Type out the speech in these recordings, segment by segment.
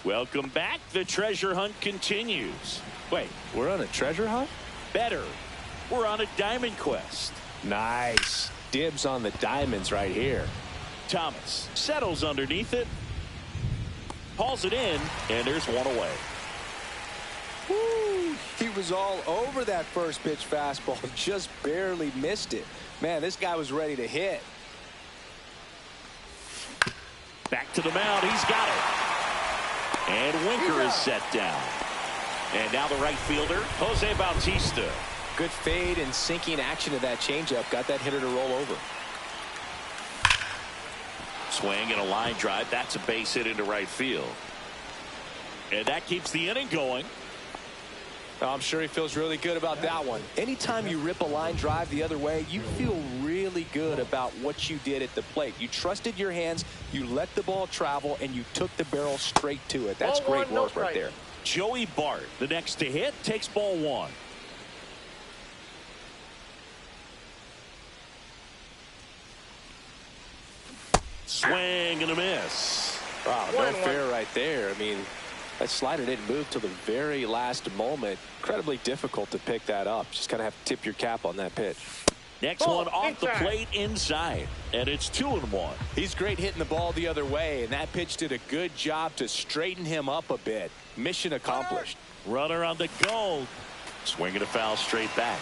Welcome back. The treasure hunt continues. Wait, we're on a treasure hunt? Better. We're on a diamond quest. Nice. Dibs on the diamonds right here. Thomas settles underneath it. Hauls it in, and there's one away. Woo! He was all over that first pitch fastball. Just barely missed it. Man, this guy was ready to hit. Back to the mound. He's got it. And Winker is set down. And now the right fielder, Jose Bautista. Good fade and sinking action to that changeup. Got that hitter to roll over. Swing and a line drive. That's a base hit into right field. And that keeps the inning going. I'm sure he feels really good about that one. Anytime you rip a line drive the other way, you feel really good about what you did at the plate. You trusted your hands, you let the ball travel, and you took the barrel straight to it. That's great work right there. Joey Bart, the next to hit, takes ball one. Swing and a miss. Wow, no fair right there. I mean, that slider didn't move till the very last moment. Incredibly difficult to pick that up. Just kind of have to tip your cap on that pitch. Next one off the plate inside, and it's 2-1. He's great hitting the ball the other way, and that pitch did a good job to straighten him up a bit. Mission accomplished. Runner on the go. Swinging a foul straight back.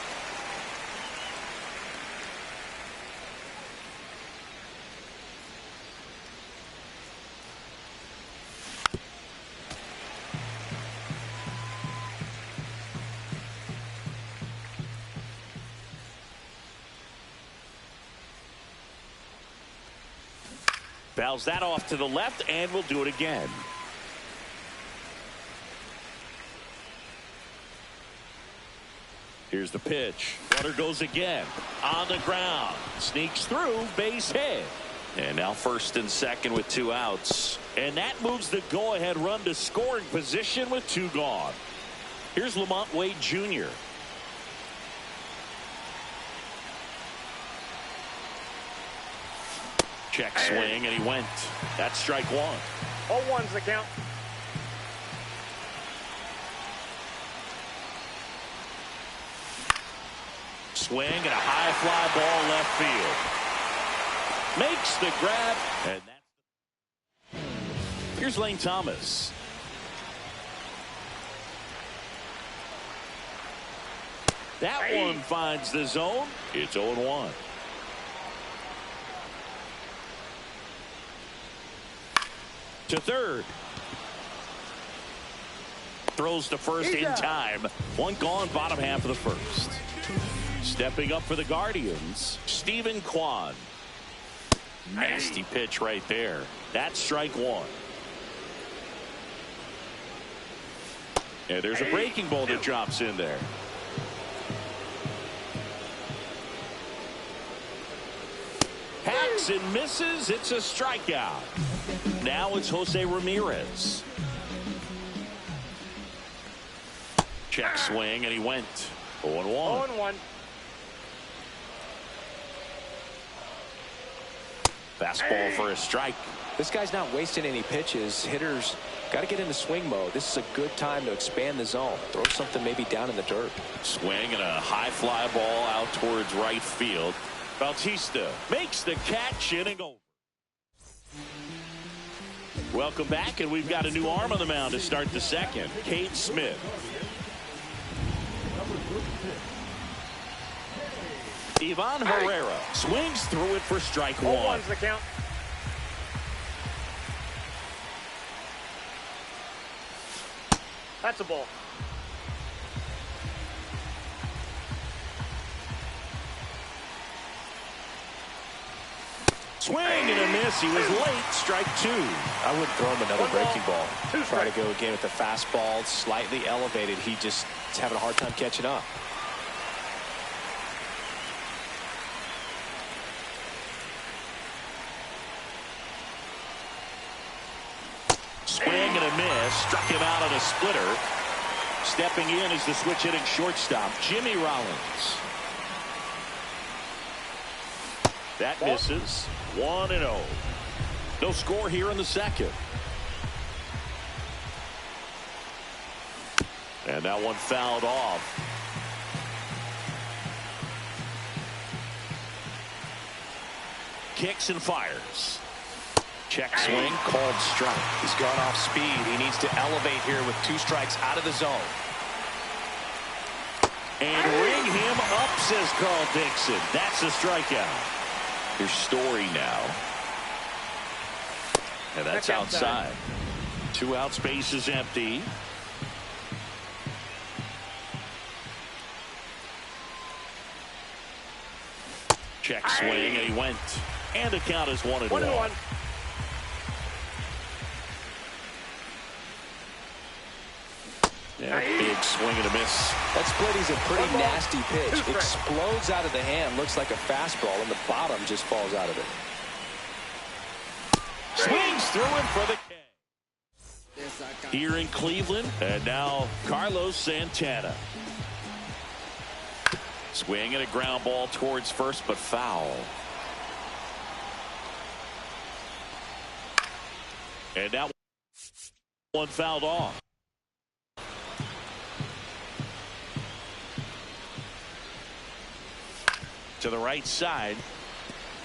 Fouls that off to the left, and we'll do it again. Here's the pitch. Runner goes again. On the ground. Sneaks through. Base hit. And now first and second with 2 outs. And that moves the go-ahead run to scoring position with 2 gone. Here's Lamont Wade Jr. Check swing, and he went. That's strike one. 0-1's the count. Swing and a high fly ball left field. Makes the grab, and that's... Here's Lane Thomas. That one finds the zone. It's 0-1. To third. Throws to first in time. 1 gone, bottom half of the first. Stepping up for the Guardians, Stephen Kwan. Nasty pitch right there. That's strike 1. And there's a breaking ball that drops in there. Hacks and misses. It's a strikeout. Now it's Jose Ramirez. Check swing, and he went 0-1. 0-1. Fastball for a strike. This guy's not wasting any pitches. Hitters got to get into swing mode. This is a good time to expand the zone. Throw something maybe down in the dirt. Swing and a high fly ball out towards right field. Bautista makes the catch, inning over. Welcome back, and we've got a new arm on the mound to start the second. Cade Smith. Ivan Herrera swings through it for strike 1. 0-1's the count. That's a ball. Swing and a miss. He was late. Strike 2. I wouldn't throw him another breaking ball. Try to go again with the fastball slightly elevated. He just is having a hard time catching up. Swing and a miss. Struck him out on a splitter. Stepping in is the switch hitting shortstop, Jimmy Rollins. That misses. 1-0. No score here in the second. And that one fouled off. Kicks and fires. Check swing, called strike. He's gone off speed. He needs to elevate here with 2 strikes out of the zone. And ring him up, says Carl Dixon. That's a strikeout. Here's Story now. And that's outside. 2 outs, base is empty. Check swing, and he went. And the count is 1-1. 1-1. Yeah, big swing and a miss. That splitty's a pretty nasty pitch. Explodes out of the hand, looks like a fastball, and the bottom just falls out of it. Swings through him for the K. Here in Cleveland, and now Carlos Santana. Swing and a ground ball towards first, but foul. And that one fouled off. To the right side.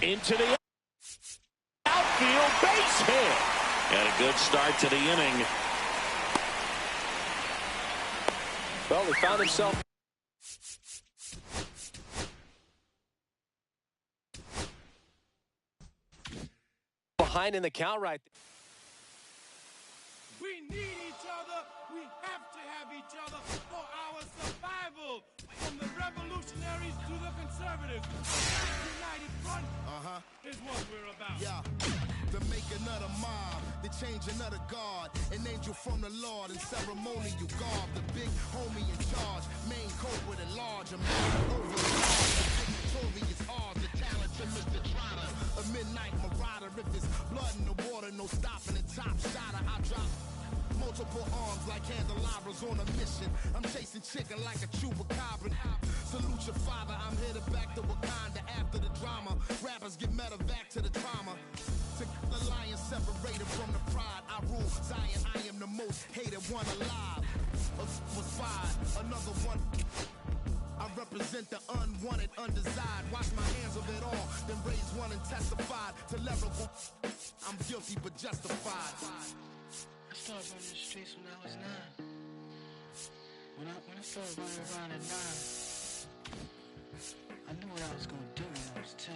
Into the outfield, base hit. And a good start to the inning. Well, he found himself behind in the count right there. We need each other. We have to have each other for our survival. From the revolutionaries to the conservatives. United front is what we're about. Yeah, the making of the mob, the changing of the guard, an angel from the Lord in ceremonial garb, the big homie in charge, main culprit at large, a man over the large, the victorious odds, the talented Mr. Trotter, a midnight marauder. If it's blood in the water, no stopping the top shotter. I drop multiple arms like candelabras on a mission. I'm chasing chicken like a chupacabra. Salute your father, I'm headed back to Wakanda after the drama. Rappers get medevac to the trauma. To the lion separated from the pride. I rule Zion, I am the most hated one alive. Was fired, another one. I represent the unwanted, undesired. Wash my hands of it all, then raise one and testified to lyrical. I'm guilty but justified. I started running the streets when I was 9. When I started running around at 9, I knew what I was going to do when I was 10.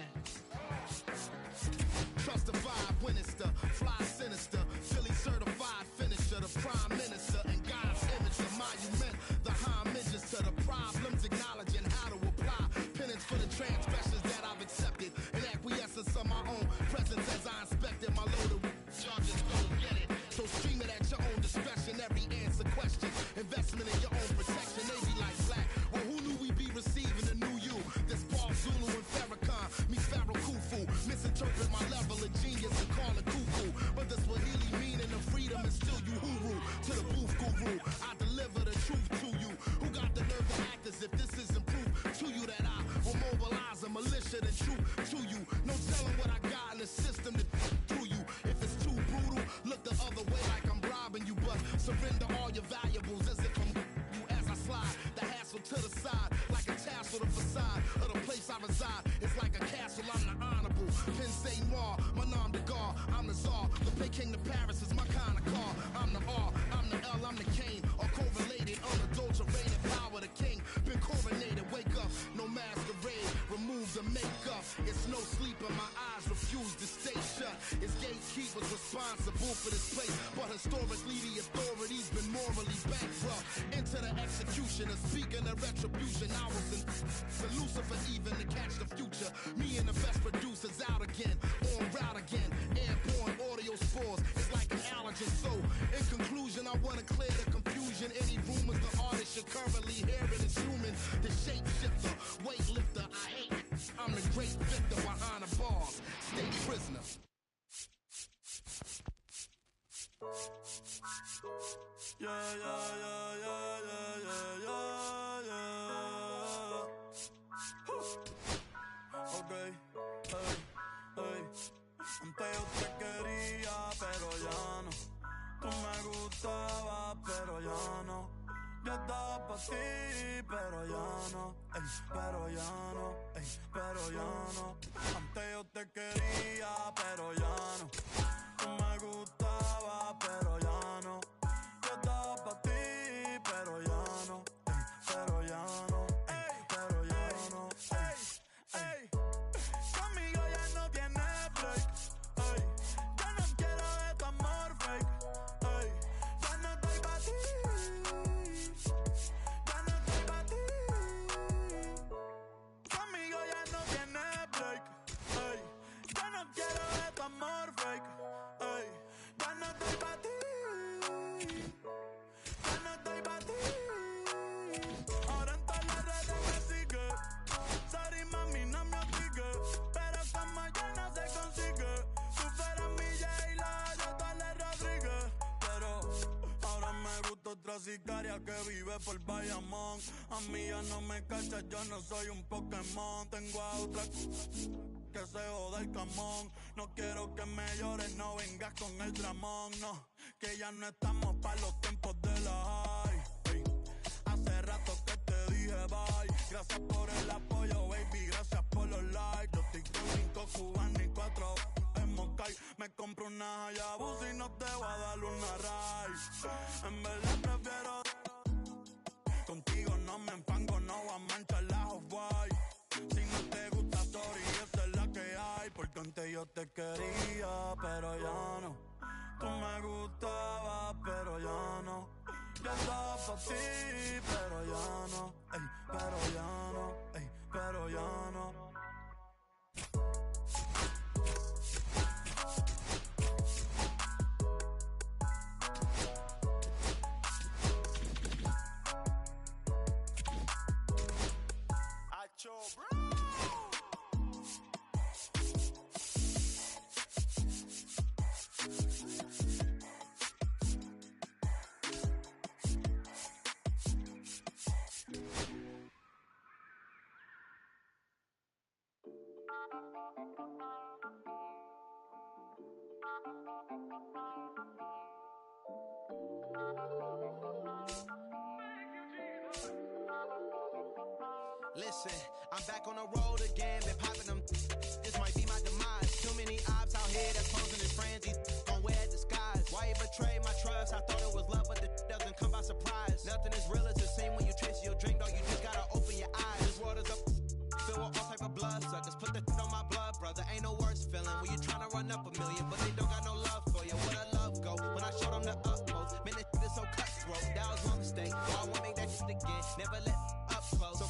Trust the vibe when it's the fly sinister, Philly certified finisher, the prime minister, and God's image, the monument, the homages to the problems, acknowledging how to apply penance for the transgressions that I've accepted, and acquiescence of my own presence as I inspected my load of charges. Don't get it. So stream it at your own discretion. Every answer question. Investment in your own protection. They be like black. Well, who knew we'd be receiving a new you? This Paul Zulu and Farrakhan meets Pharaoh Khufu. Misinterpret my level of genius and call it cuckoo. But the Swahili meaning of freedom is still you huru. To the booth guru, I deliver the truth to you. Who got the nerve to act as if this isn't proof to you that I will mobilize a militia and troop to you? No telling what I got in the system to do you. If it's too brutal, look the other way like I'm robbing you, but surrender all your valuables as if I'm you as I slide the hassle to the side like a tassel. The facade of the place I reside it's like a castle. I'm the honorable Pensée Noir, my nom de guard. I'm the czar, the big king to Paris is my kind of car. I'm the R, I'm the L, I'm the Kane, all correlated, unadulterated power. The king been coronated. Wake up, no masquerade, remove the makeup. It's no sleep and my eyes refuse to stay shut. It's gatekeepers responsible for this place, but historically the authorities been morally bankrupt. Into the execution of speaking of retribution. I was in to Lucifer even to catch the future. Me and the best producers out again, on route again. Airborne audio spores, it's like an allergen. So in conclusion, I want to clear the confusion. Any rumors the artist you're currently hearing is human. The shapeshifter, weightlifter, I hate it. I'm the great victor behind the bars. Stay prisoner. Yeah, yeah, yeah, yeah, yeah, yeah, yeah. Okay, hey, hey. Antes yo te quería, pero ya no. Tú me gustabas, pero ya no. Ya estás pero ya no. Antes yo te quería, pero ya no. Tú me gustaba, pero ya no. Yo estaba pa' ti, pero ya no. Pero ya no, pero ya no. Conmigo ya no tiene break. Ya no quiero de tu amor fake. Ya no estoy pa' ti. Ya no estoy pa' ti. Conmigo ya no tiene break. Ya no quiero de tu amor fake. Ya no estoy pa' ti. Ya no estoy pa' ti. Ahora en todas las redes me sigue. Sorry mami, no me obligue. Pero como ya no se consigue. Tú fueras mi J-Lo, yo Dale Rodríguez. Pero ahora me gusta otra sicaria que vive por Bayamón. A mí ya no me cachas, yo no soy un Pokémon. Tengo a otra que se joda el camón. No quiero que me llores, no vengas con el dramón. No, que ya no estamos pa' los tiempos de la high. Hace rato que te dije bye. Gracias por el apoyo, baby, gracias por los likes. Yo estoy con 5 cubanos y 4 en Moscay. Me compro una Hayabusa y no te voy a dar una ride. En verdad prefiero contigo, no me enfango, no voy a manchar la Off-White. Si no te gusta, sorry, esa es la que hay. Porque antes yo te quería, pero ya no. Tú me gustabas, pero ya no. Yo estaba pa' ti, pero ya no. Pero ya no, pero ya no. Acho, bro. Listen, I'm back on the road again, been popping them. This might be my demise. Too many ops out here that's posing as friends. These gon' wear disguise. Why you betray my trust? I thought it was love, but the doesn't come by surprise. Nothing is real as it seems when you chase your dream, dog. You just gotta open your eyes. This world is up, filled with all type of blood suckers. Put the on my blood, brother. Ain't no worse feeling when you tryna run up a million, but they don't got no love for you. Where the love go? When I showed them the utmost, man, this shit is so cutthroat. That was my mistake. Well, I won't make that shit again. Never let up close. So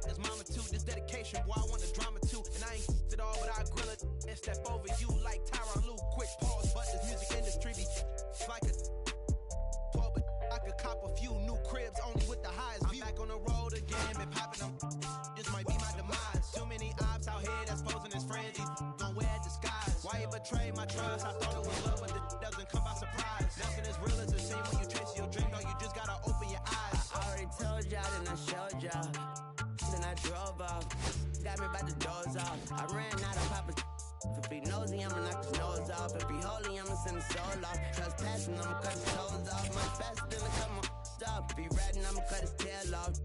it's mama too, this dedication, boy, I want the drama too. And I ain't it all, but I grill it and step over you like Tyronn Lue. Quick pause, but this music industry be like a 12, but I could cop a few new cribs only with the highest view. I'm back on the road again, been popping them. This might be my demise. Too many ops out here that's posing as friends. These gon' wear disguise. Why you betray my trust? I thought it was love, but it doesn't come by surprise. Nothing is real as it seems when you chase your dream. No, you just gotta open your eyes. I already told y'all, then I showed y'all. Then I drove off, got me by the doors off. I ran out of Papa. If he nosy, I'ma knock his nose off. If he holy, I'ma send his soul off. Trespassing, I'ma cut his toes off. Much faster than a cut my stop. If he ratting, I'ma cut his tail off.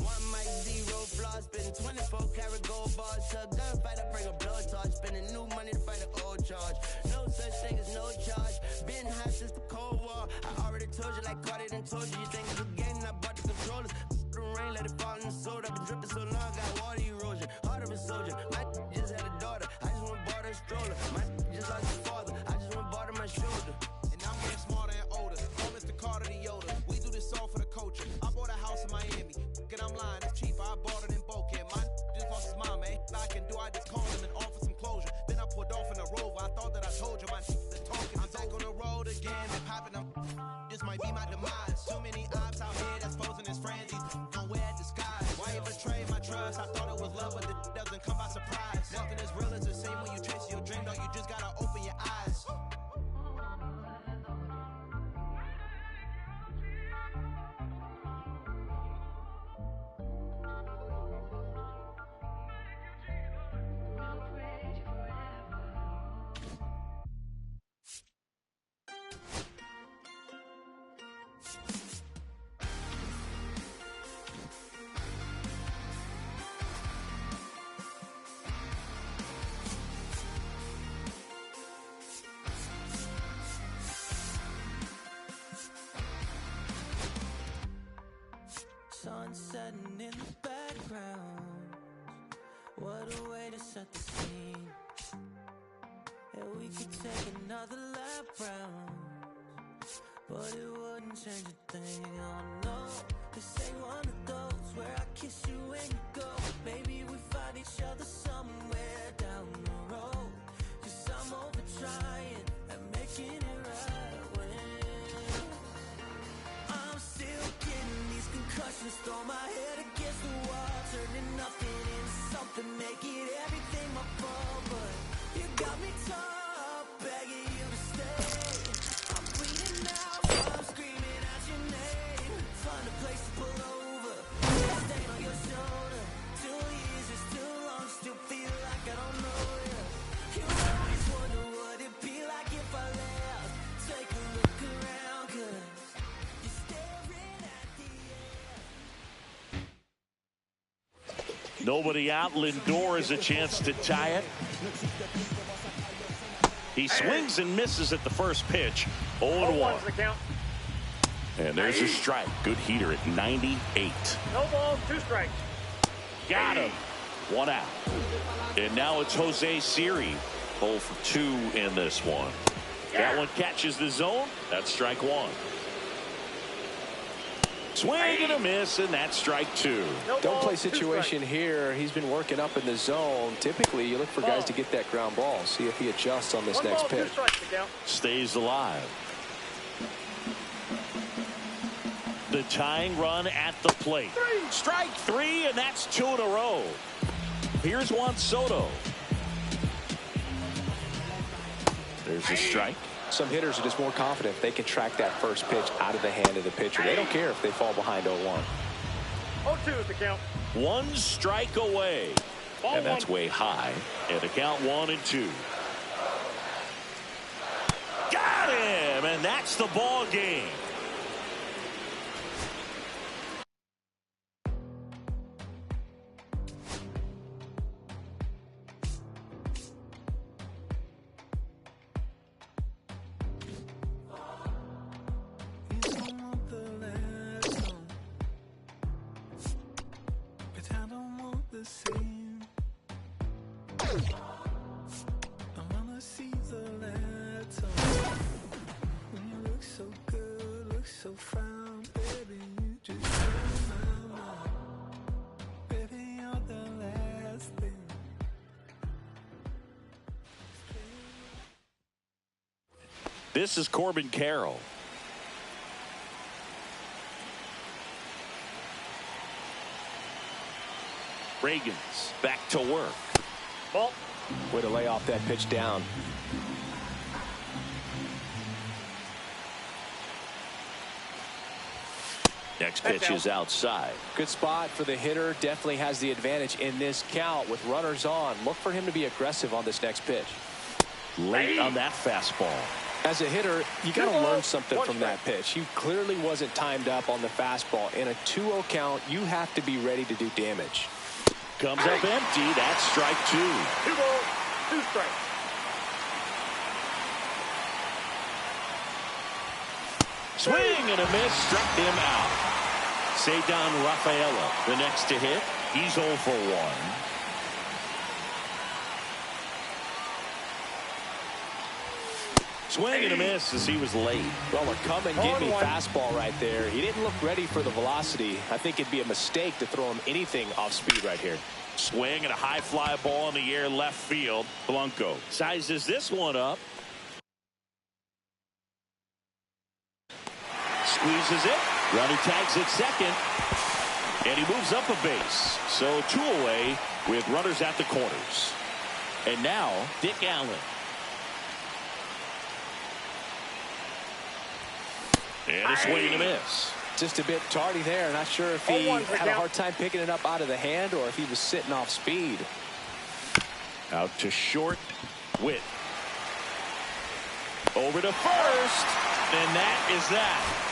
One mic, 0 flaws, spitting 24 karat gold bars. To a gunfight, I bring a blowtorch. Spending new money to fight an old charge. No such thing as no charge. Been hot since the Cold War. I already told you, like Cardi done told you. You think it's a game, and I bought the controllers. The rain, let it fall in the soda. I've been dripping so long, got water erosion. Heart of a soldier. My just had a daughter. I just went bought her a stroller. My just lost his father. I just went bought her my shoulder. And I'm getting smarter and older. Oh, Mr. Carter the Yoda. We do this all for the culture. I bought a house in Miami. And I'm lying, it's cheaper. I bought it in Boca. My just lost his mom, man. I can do, I just called him and offer some closure. Then I pulled off in a Rover. I thought that I told you my the talking. I'm back on the road again, been popping them. This might be my demise. Too many ops out here that's posing as friends. These gon' wear disguise. Why you betray my trust? I thought it was love, but it doesn't come by surprise. Nothing is real as it seems when you chase your dream, dog. You just gotta open your eyes. could take another lap round, but it wouldn't change a thing. Oh no, this ain't one of those where I kiss you when you go. Maybe we find each other somewhere down the road, 'cause I'm over trying and making it right when I'm still getting these concussions. Throw my head against the wall, turning nothing into something, make it everything my fault. But you got me top, begging you to stay. I'm bleeding out, so I'm screaming out your name. Find a place to pull over, stain on your shoulder. 2 years is too long, still feel like I don't know you. You always wonder what it'd be like if I left. Take a look around, 'cause you're staring at the air. Nobody out. Lindor has a chance to tie it. He swings and misses at the first pitch. 0-1. And there's a strike. Good heater at 98. No balls, 2 strikes. Got him. 1 out. And now it's Jose Siri. 0 for 2 in this one. That one catches the zone. That's strike 1. Swing and a miss, and that's strike 2. Don't play situation here. He's been working up in the zone. Typically, you look for guys to get that ground ball. See if he adjusts on this next pitch. Stays alive. The tying run at the plate. Strike 3, and that's 2 in a row. Here's Juan Soto. There's a strike. Some hitters are just more confident if they can track that first pitch out of the hand of the pitcher. They don't care if they fall behind 0-1. 0-2 is the count. 1 strike away. And that's way high. And the count 1-2. Got him! And that's the ball game. This is Corbin Carroll. Reagan's back to work. Ball. Way to lay off that pitch down. Next pitch is outside. Good spot for the hitter. Definitely has the advantage in this count with runners on. Look for him to be aggressive on this next pitch. Late on that fastball. As a hitter, you got to learn something from that pitch. He clearly wasn't timed up on the fastball. In a 2-0 count, you have to be ready to do damage. Comes up empty. That's strike 2. 2 balls, 2 strikes. Swing and a miss. Struck him out. Cedar Rafaela, the next to hit. He's 0 for 1. Swing and a miss as he was late. Well, a come and get me fastball right there. He didn't look ready for the velocity. I think it'd be a mistake to throw him anything off speed right here. Swing and a high fly ball in the air left field. Blanco sizes this one up. Squeezes it. Runner tags at second. And he moves up a base. So 2 away with runners at the corners. And now Dick Allen. And a swing and a miss. Just a bit tardy there. Not sure if he had a hard time picking it up out of the hand or if he was sitting off speed. Out to short. Witt. Over to first. And that is that.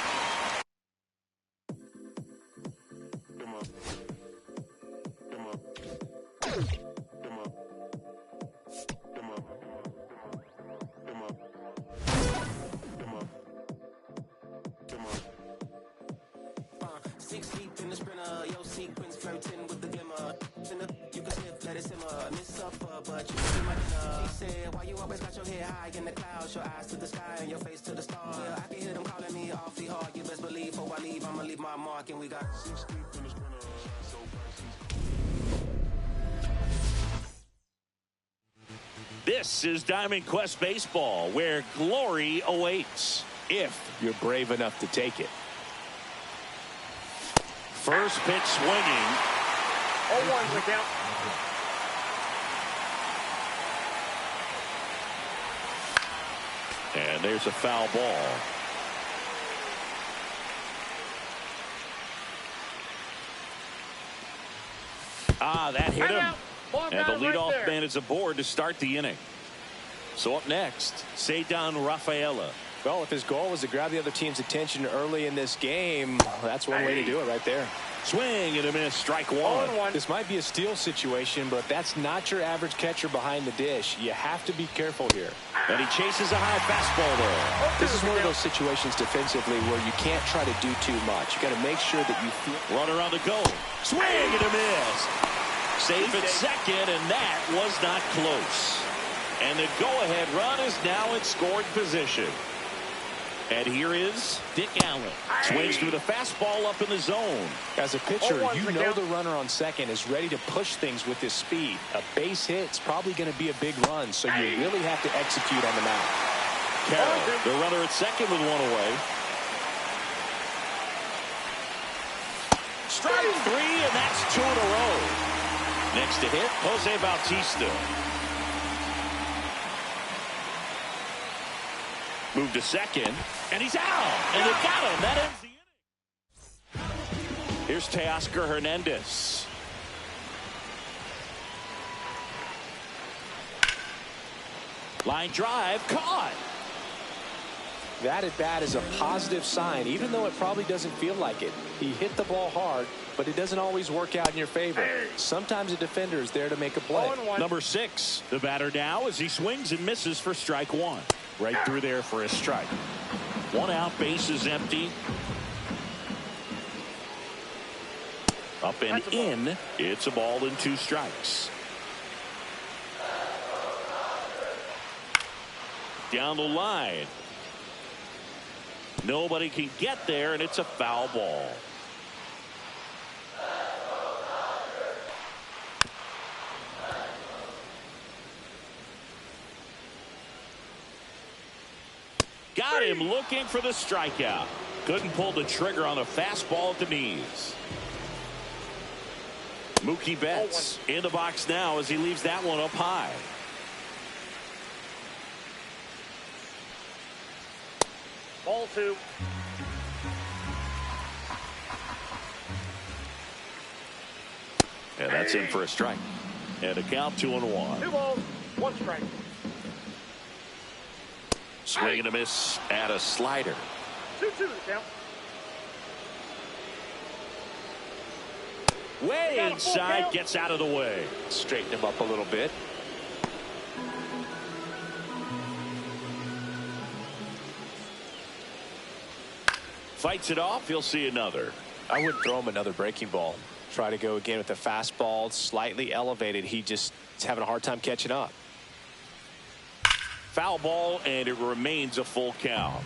You can live, let it simmer. Miss up, but you see my dinner. She said, why you always got your head high in the the clouds, your eyes to the sky and your face to the stars. Yeah, I can hear them calling me awfully hard. You best believe before I leave, I'ma leave my mark. And we got 6 deep in this winter, so This is Diamond Quest Baseball, where glory awaits. If you're brave enough to take it. First pitch swinging. 0-1's the count. And there's a foul ball. That hit him. And the leadoff man is aboard to start the inning. So up next, Ceddanne Rafaela. Well, if his goal was to grab the other team's attention early in this game, that's one way to do it right there. Swing and a miss, strike one. 0-1. This might be a steal situation, but that's not your average catcher behind the dish. You have to be careful here. And he chases a high fastball there. This is one of those situations defensively where you can't try to do too much. You got to make sure that you feel. Runner on the go. Swing and a miss. Safe at second, and that was not close. And the go-ahead run is now in scoring position. And here is Dick Allen. Swings through the fastball up in the zone. As a pitcher, you know the runner on second is ready to push things with his speed. A base hit's probably going to be a big run, so you really have to execute on the mound. Carroll, the runner at second with one away. Strike three, and that's 2 in a row. Next to hit, Jose Bautista. Move to second, and he's out. And they got him. That ends the inning. Here's Teoscar Hernandez. Line drive, caught. That at bat is a positive sign, even though it probably doesn't feel like it. He hit the ball hard, but it doesn't always work out in your favor. Sometimes a defender is there to make a play. Number 6, the batter now as he swings and misses for strike one. Right through there for a strike. 1 out, base is empty. Up and in. It's a ball and 2 strikes. Down the line. Nobody can get there, and it's a foul ball. Got him looking for the strikeout. Couldn't pull the trigger on a fastball at the knees. Mookie Betts in the box now as he leaves that one up high. Ball 2. And that's in for a strike. And a count 2-1. 2 balls, 1 strike. Swing and a miss at a slider. 2-2 the count. Way inside, gets out of the way. Straighten him up a little bit. Fights it off. He'll see another. I wouldn't throw him another breaking ball. Try to go again with the fastball, slightly elevated. He just is having a hard time catching up. Foul ball, and it remains a full count.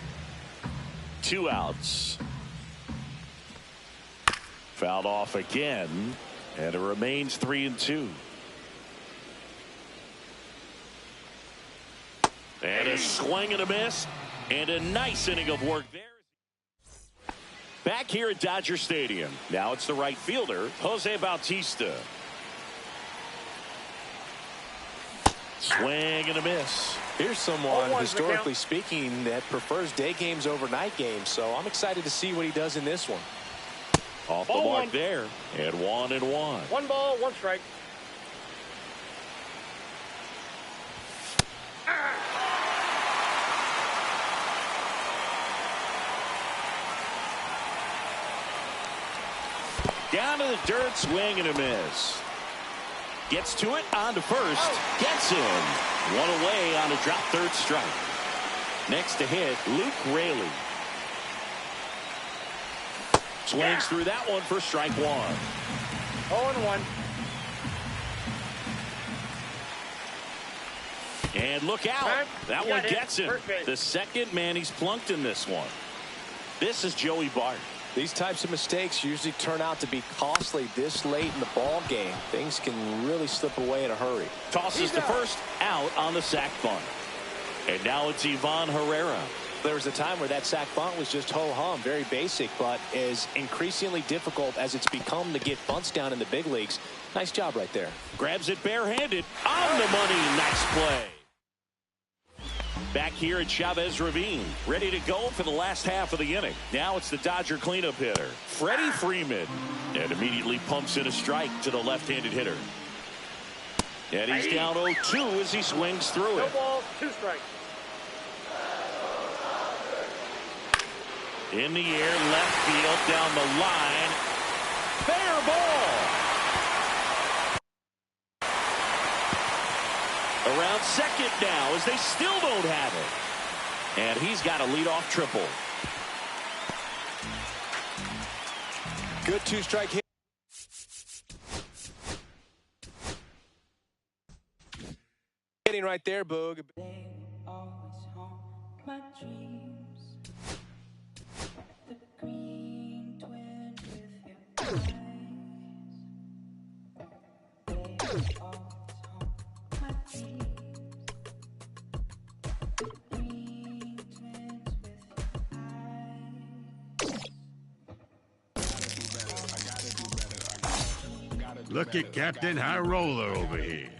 2 outs. Fouled off again, and it remains 3-2. And a swing and a miss, and a nice inning of work there. Back here at Dodger Stadium. Now it's the right fielder, Jose Bautista. Swing and a miss. Here's someone, historically speaking, that prefers day games over night games, so I'm excited to see what he does in this one. Off the mark there, and 1-1. 1 ball, 1 strike. Down to the dirt, swing and a miss. Gets to it, on to first, gets him. 1 away on a drop third strike. Next to hit, Luke Raley. Swings through that one for strike 1. 0-1. And look out. That one gets him. The second man he's plunked in this one. This is Joey Bart. These types of mistakes usually turn out to be costly this late in the ball game. Things can really slip away in a hurry. Tosses the first out on the sac bunt. And now it's Ivan Herrera. There was a time where that sac bunt was just ho-hum, very basic, but is increasingly difficult as it's become to get bunts down in the big leagues. Nice job right there. Grabs it barehanded. On the money. Nice play. Back here at Chavez Ravine, ready to go for the last half of the inning. Now it's the Dodger cleanup hitter, Freddie Freeman, and immediately pumps in a strike to the left-handed hitter. And he's down 0-2 as he swings through it. 2 balls, 2 strikes. In the air, left field, down the line. Fair ball. Around second now as they still don't have it. And he's got a leadoff triple. Good 2-strike hit. Hitting right there, Boog. Look at Captain High Roller over here.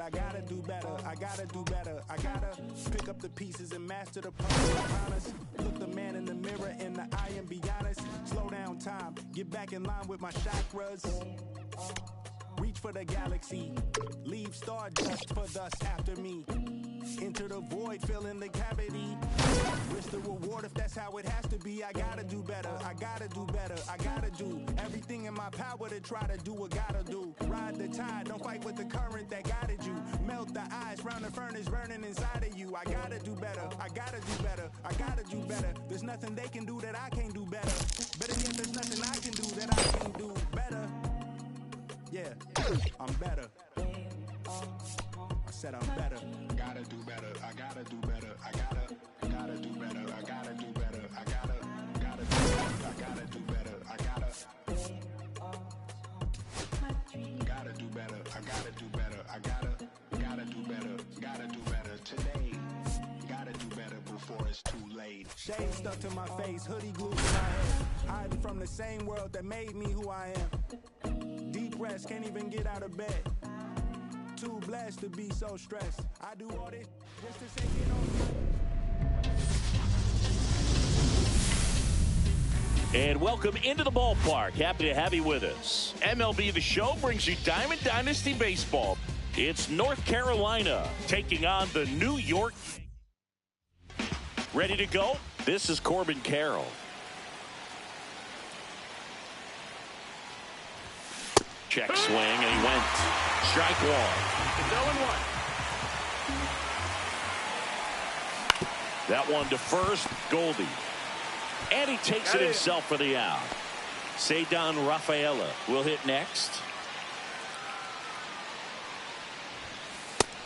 I gotta do better, I gotta do better, I gotta pick up the pieces and master the puzzle. Look the man in the mirror in the eye and be honest. Slow down time, get back in line with my chakras. Reach for the galaxy, leave stardust for thus after me. Into the void, fill in the cavity. Risk the reward if that's how it has to be. I gotta do better, I gotta do better, I gotta do everything in my power to try to do what gotta do. Ride the tide, don't fight with the current that guided you. Melt the ice round the furnace burning inside of you. I gotta do better, I gotta do better, I gotta do better. There's nothing they can do that I can't do better. Better yet, there's nothing I can do that I can't do better. Yeah, I'm better. I said I'm better. Gotta do better. I gotta do better. I gotta do better. I gotta do better. I gotta do better. I gotta do better. I gotta do better. I gotta do better. I gotta do better. Gotta do better today. Gotta do better before it's too late. Shade stuck to my face, hoodie glued to my head. Hiding from the same world that made me who I am. Deep rest, can't even get out of bed. Too blessed to be so stressed. I do all this just to say get on. And welcome into the ballpark. Happy to have you with us. MLB The Show brings you Diamond Dynasty Baseball. It's North Carolina taking on the New York. Ready to go? This is Corbin Carroll. Check swing, and he went. Strike one. It's 0-1. That one to first, Goldie. And he takes it himself for the out. Ceddanne Rafaela will hit next.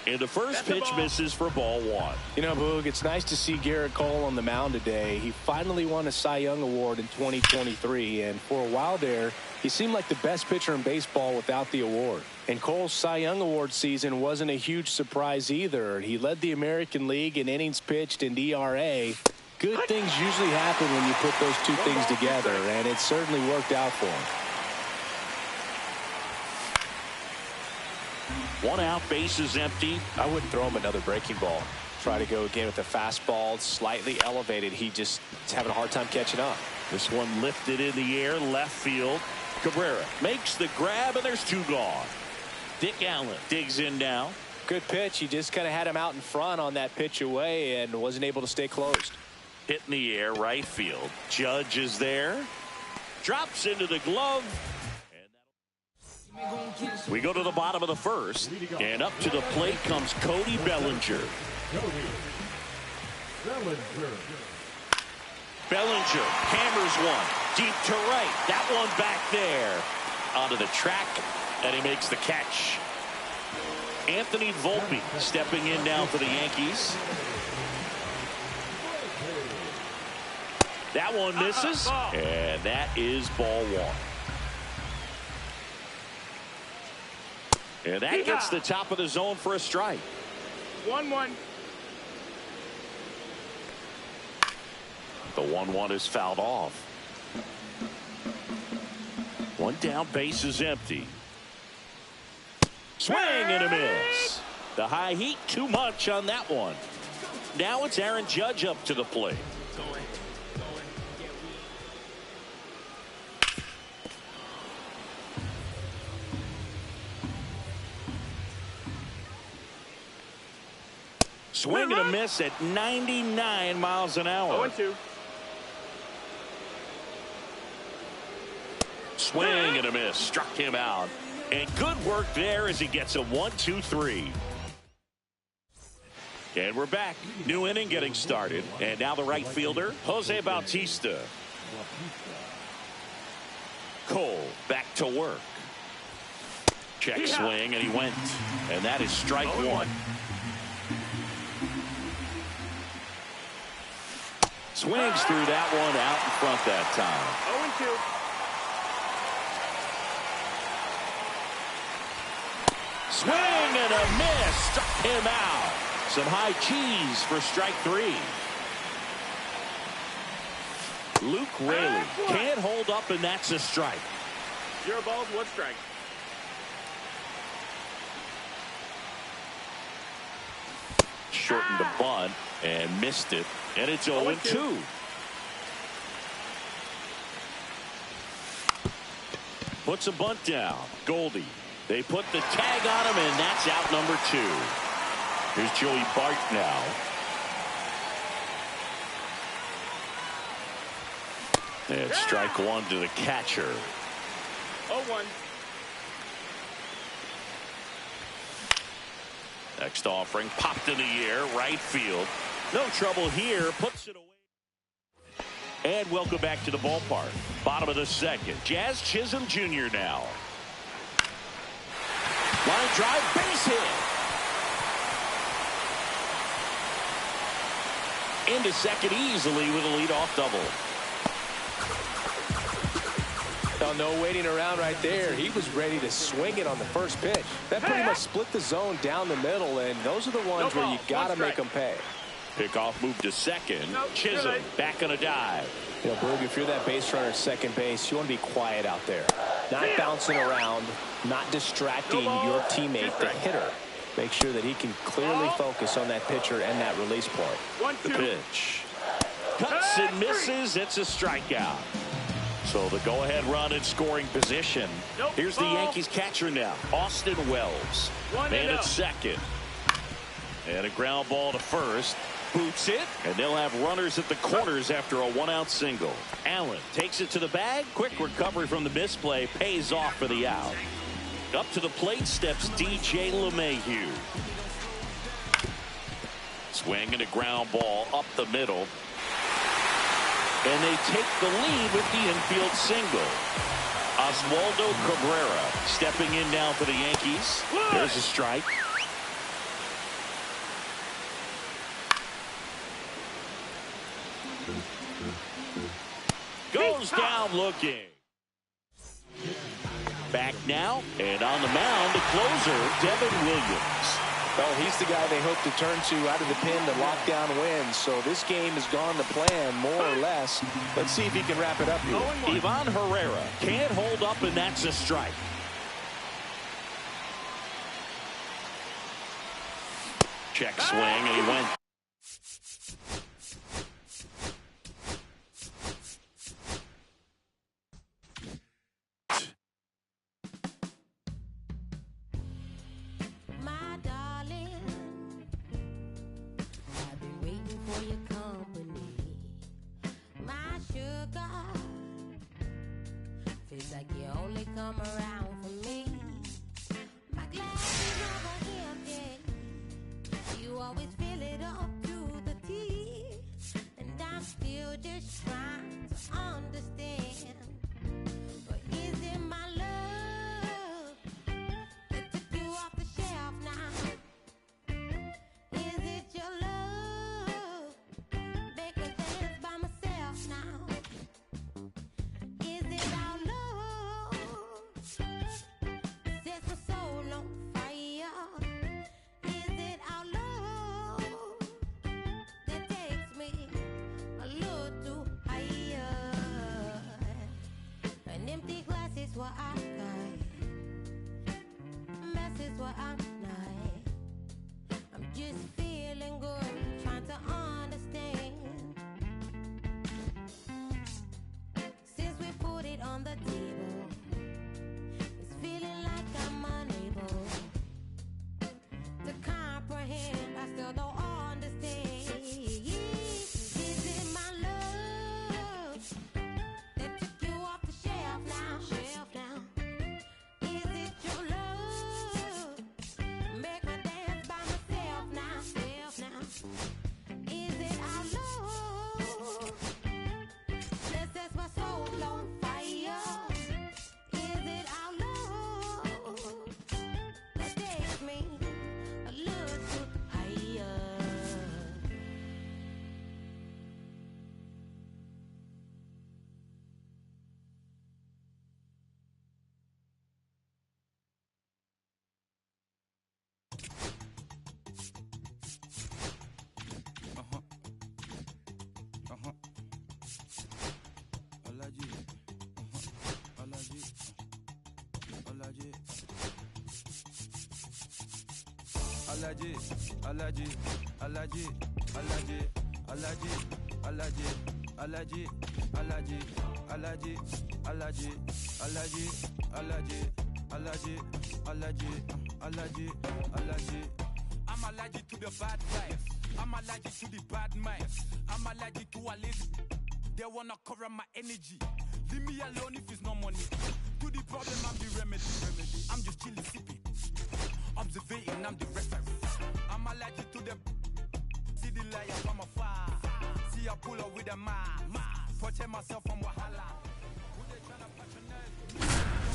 And the first pitch misses for ball one. You know, Boog, it's nice to see Garrett Cole on the mound today. He finally won a Cy Young Award in 2023, and for a while there, he seemed like the best pitcher in baseball without the award. And Cole's Cy Young Award season wasn't a huge surprise either. He led the American League in innings pitched and ERA. Good things usually happen when you put those two things together, and it certainly worked out for him. One out, base is empty. I wouldn't throw him another breaking ball. Try to go again with the fastball, slightly elevated. He just is having a hard time catching up. This one lifted in the air, left field. Cabrera makes the grab, and there's two gone. Dick Allen digs in now. Good pitch. He just kind of had him out in front on that pitch away and wasn't able to stay closed. Hit in the air, right field. Judge is there. Drops into the glove. We go to the bottom of the first, and up to the plate comes Cody Bellinger. Bellinger hammers one deep to right. That one back there onto the track, and he makes the catch. Anthony Volpe stepping in now for the Yankees. That one misses, and that is ball one. And that gets the top of the zone for a strike. 1-1. The 1-1 is fouled off. One down, base is empty. Swing and a miss. The high heat, too much on that one. Now it's Aaron Judge up to the plate. Swing and a miss at 99 miles an hour. 0-2. Swing and a miss. Struck him out. And good work there as he gets a 1-2-3. And we're back. New inning getting started. And now the right fielder, Jose Bautista. Cole back to work. Check swing, and he went. And that is strike one. Swings through that one out in front that time. 0-2. Swing and a miss. Struck him out. Some high cheese for strike three. Luke Raley can't hold up, and that's a strike. 0 balls, 1 strike. Shortened the bunt and missed it, and it's 0-2. Puts a bunt down. Goldie. They put the tag on him, and that's out number 2. Here's Joey Bart now. And strike one to the catcher. 0-1. Next offering popped in the air, right field. No trouble here, puts it away. And welcome back to the ballpark. Bottom of the second. Jazz Chisholm Jr. now. Line drive, base hit. Into second easily with a leadoff double. No waiting around right there. He was ready to swing it on the first pitch. That pretty much split the zone down the middle, and those are the ones where you got to make them pay. Pickoff move to second. Chisholm back on a dive. You know, Berg, if you're that base runner at second base, you want to be quiet out there. Not bouncing around, not distracting your teammate, the hitter. Make sure that he can clearly focus on that pitcher and that release point. The pitch. Cuts and misses. It's a strikeout. So the go-ahead run in scoring position. Here's the Yankees catcher now, Austin Wells. Man at second. And a ground ball to first. Boots it, and they'll have runners at the corners after a 1-out single. Allen takes it to the bag. Quick recovery from the misplay. Pays off for the out. Up to the plate steps DJ LeMahieu. Swing and a ground ball up the middle. And they take the lead with the infield single. Oswaldo Cabrera stepping in now for the Yankees. There's a strike. Goes down looking. Back now, and on the mound, the closer, Devin Williams. Well, he's the guy they hope to turn to out of the pen to lock down wins. So this game has gone to plan, more or less. Let's see if he can wrap it up here. Ivan Herrera can't hold up, and that's a strike. Check swing, and he went. Feels like you only come around for me. Alaji, Alaji, Alaji, Alaji, Alaji, Alaji, Alaji, Alaji, Alaji, Alaji, Alaji, Alaji, Alaji, Alaji, Alaji, Alaji. I'm allergic to the bad vibes. I'm allergic to the bad minds. I'm allergic to a lazy. They wanna cover my energy. Leave me alone if it's no money. To the problem, I'm the remedy. I'm just chilling, sipping. Observating, I'm the referee. I'm allergic to the. See the liar from afar. See I pull up with a mask. Protect myself from wahala. Who they tryna patronize?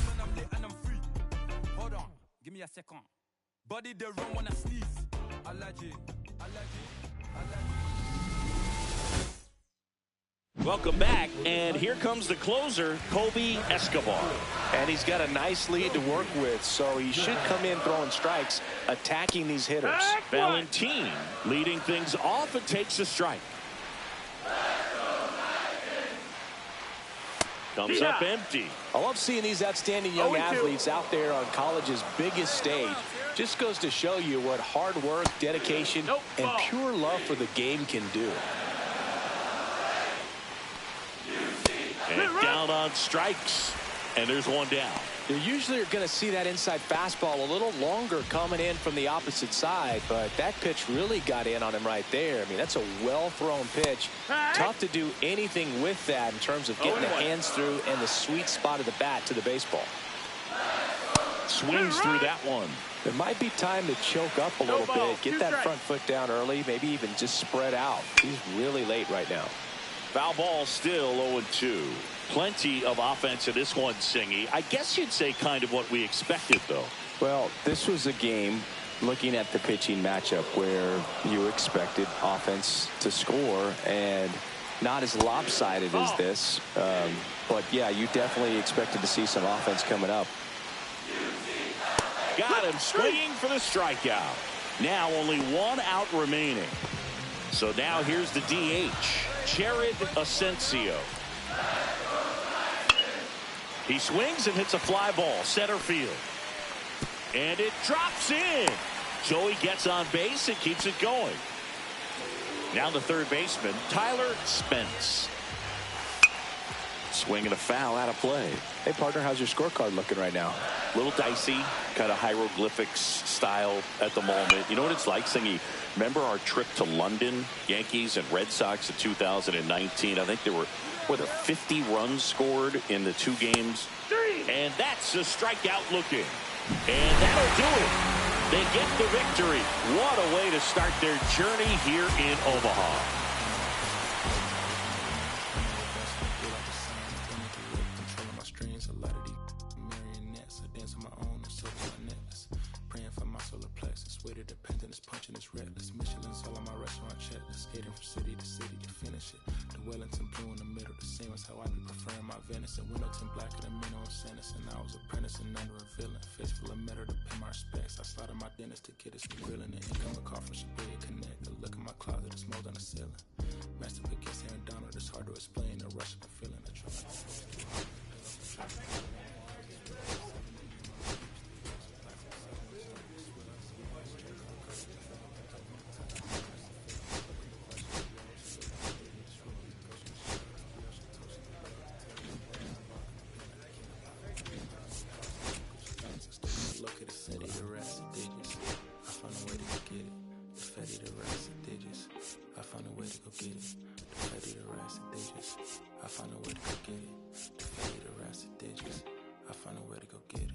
When I'm lit and I'm free. Hold on, give me a second. Body they run when I sneeze. Allergy, allergy, allergy. Welcome back, and here comes the closer, Kobe Escobar. And he's got a nice lead to work with, so he should come in throwing strikes, attacking these hitters. Valentin leading things off and takes a strike. Comes up empty. I love seeing these outstanding young athletes out there on college's biggest stage. Just goes to show you what hard work, dedication, and pure love for the game can do. And down on strikes. And there's one down. You usually are going to see that inside fastball a little longer coming in from the opposite side, but that pitch really got in on him right there. I mean, that's a well-thrown pitch. Tough to do anything with that in terms of getting the hands through and the sweet spot of the bat to the baseball. Swings through that one. It might be time to choke up a little bit, get that front foot down early, maybe even just spread out. He's really late right now. Foul ball still 0-2. Plenty of offense in this one, Singy. I guess you'd say kind of what we expected, though. Well, this was a game, looking at the pitching matchup, where you expected offense to score, and not as lopsided as this. But, yeah, you definitely expected to see some offense coming up. Got him swinging for the strikeout. Now only one out remaining. So now here's the DH, Jared Asensio. He swings and hits a fly ball, center field. And it drops in. Joey gets on base and keeps it going. Now the third baseman, Tyler Spence. Swinging a foul out of play. Hey, partner, how's your scorecard looking right now? A little dicey, kind of hieroglyphics style at the moment. You know what it's like, Singy? Remember our trip to London, Yankees and Red Sox in 2019? I think there were, 50 runs scored in the 2 games? And that's a strikeout looking. And that'll do it. They get the victory. What a way to start their journey here in Omaha. Reckless Michelin's all on my restaurant checklist. Skating from city to city to finish it. The Wellington blue in the middle, the same as how I be preferring my venison. Wellington blacker than minimum sentence, and I was apprentice and under a villain. Face full of metal to pay my respects. I slotted my dentist to get us grilling it. Incoming call from Shabria Connect. A look in my closet, it's mold on the ceiling. Master pick against Aaron Donald, it's hard to explain. The rush of the feeling, the trouble. I found a way to go get it. The fatty, the racid digits. I found a way to go get it. The fatty, the racid digits. I found a way to go get it.